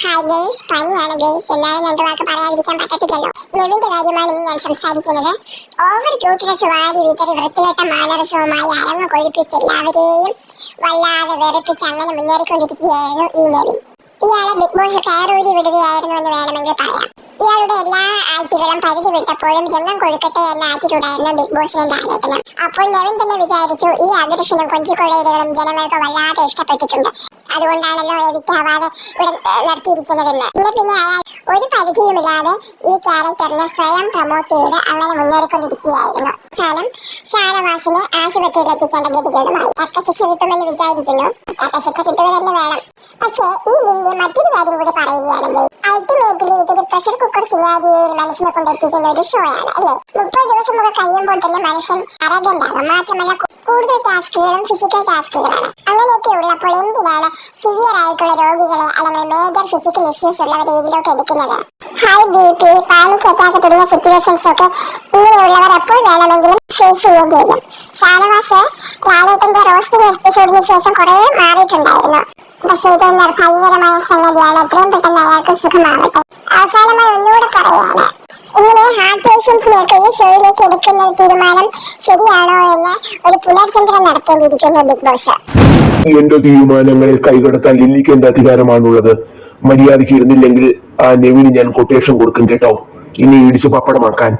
Hi girls, പനിയാണ് girls. എന്നാലും രണ്ട് വാക്ക് പറയാതിരിക്കാൻ പറ്റത്തില്ലല്ലോ. നെവിന്റെ കാര്യമാണ് ഇന്ന് ഞാൻ സംസാരിക്കുന്നത്. ഓവർ ക്യൂട്ട്നെസ് വാരി വിതറി വൃത്തികെട്ട മാനരസവുമായി അരങ്ങ് കൊഴിപ്പിച്ച് എല്ലാവരെയും വല്ലാതെ വെറുപ്പിച്ച് അങ്ങനെ മുന്നേറിക്കൊണ്ടിരിക്കുകയായിരുന്നു ഈ നെവിൻ. ഇയാളെ ബിഗ് ബോസ് കയറൂരി വിടുകയായിരുന്നു എന്ന് വേണമെങ്കിൽ പറയാം. ഇയാളുടെ എല്ലാ ആക്ടുകളും പരിധി വിട്ടപ്പോഴും രംഗം കൊടുക്കട്ടെ എന്ന ആറ്റിറ്റ്യൂഡായിരുന്നു ബിഗ് ബോസിന്റെ ലാലേട്ടനം. അപ്പോൾ നെവിൻ തന്നെ വിചാരിച്ചു, ഈ അദൃശ്യനും കൊഞ്ചിക്കൊള്ളയിലുകളും ജനങ്ങൾക്ക് വല്ലാതെ ഇഷ്ടപ്പെട്ടിട്ടുണ്ട്, അതുകൊണ്ടാണല്ലോ എവിക്റ്റാവാതെ ഇവിടെ നിർത്തിയിരിക്കുന്നതെന്ന്. പിന്നെ അയാൾ ഒരു പരിധിയുമില്ലാതെ ഈ ക്യാരക്ടറിനെ സ്വയം പ്രൊമോട്ട് ചെയ്ത് അങ്ങനെ മുന്നേറിക്കൊണ്ടിരിക്കുകയായിരുന്നു. അവസാനം ഷാനവാസിനെ ആശുപത്രിയിൽ എത്തിക്കേണ്ട ഗതികേടുമായി. തക്ക ശിക്ഷ കിട്ടുമെന്ന് വിചാരിക്കുന്നു. തക്ക ശിക്ഷ കിട്ടുക തന്നെ വേണം. പക്ഷേ ഈ ലില്ലി മറ്റൊരു കാര്യം കൂടി പറയുകയാണെങ്കിൽ, അൾട്ടിമേറ്റ്ലി ഇതൊരു പ്രഷർ കുക്കർ സിനാരിയോയിൽ മനുഷ്യനെ കൊണ്ട് എത്തിക്കുന്ന ഒരു ഷോ ആണ് അല്ലേ. 30 ദിവസം ഒക്കെ കഴിയുമ്പോൾ തന്നെ മനുഷ്യൻ അറഗണ്ടാകും. മാത്രമല്ല കൂടുതൽ ടാസ്കുകളും ഫിസിക്കൽ ടാസ്കുകളാണ്. അങ്ങനെയൊക്കെ ഉള്ളപ്പോൾ എന്തിനാണ് സിവിയർ ആയിട്ടുള്ള രോഗികളെ അല്ലെങ്കിൽ മേജർ ഫിസിക്കൽ ഇഷ്യൂസ് ഉള്ളവരെ ഇതിലോട്ട് എടുക്കുന്നത്? ഹൈ BP, പാനിക് അറ്റാക്ക് തുടങ്ങിയ സിറ്റുവേഷൻസ് ഒക്കെ ഇങ്ങനെയുള്ളവർ എപ്പോൾ വേണമെങ്കിലും ഫേസ് ചെയ്യേണ്ടി വരും. ഷാനവാസ് ലാലേട്ടന്റെ റോസ്റ്റിംഗ് എപ്പിസോഡിന് ശേഷം കുറെ മാറിയിട്ടുണ്ടായിരുന്നു. പക്ഷേ ഇത് ഭയങ്കരമായ സംഗതിയാണ്. എത്രയും പെട്ടെന്ന് അയാൾക്ക് സുഖമാവട്ടെ. അവസാനമായി ഒന്നുകൂടെ പറയാണ്, ഇങ്ങനെ ഹാർട്ട് പേഷ്യൻസിനെയൊക്കെ ഈ ഷോയിലേക്ക് എടുക്കുന്ന തീരുമാനം ശരിയാണോ എന്ന് ഒരു പുനർചിന്തനം നടത്തേണ്ടിയിരിക്കുന്നു ബിഗ് ബോസ്. എന്റെ തീരുമാനങ്ങളിൽ കൈകടത്താൻ ലില്ലിക്ക് എന്ത് അധികാരമാണുള്ളത്? മര്യാദയ്ക്ക് ഇരുന്നില്ലെങ്കിൽ ആ നെവിന് ഞാൻ കൊട്ടേഷൻ കൊടുക്കും കേട്ടോ, ഇനി ഇടിച്ച് പപ്പടമാക്കാൻ.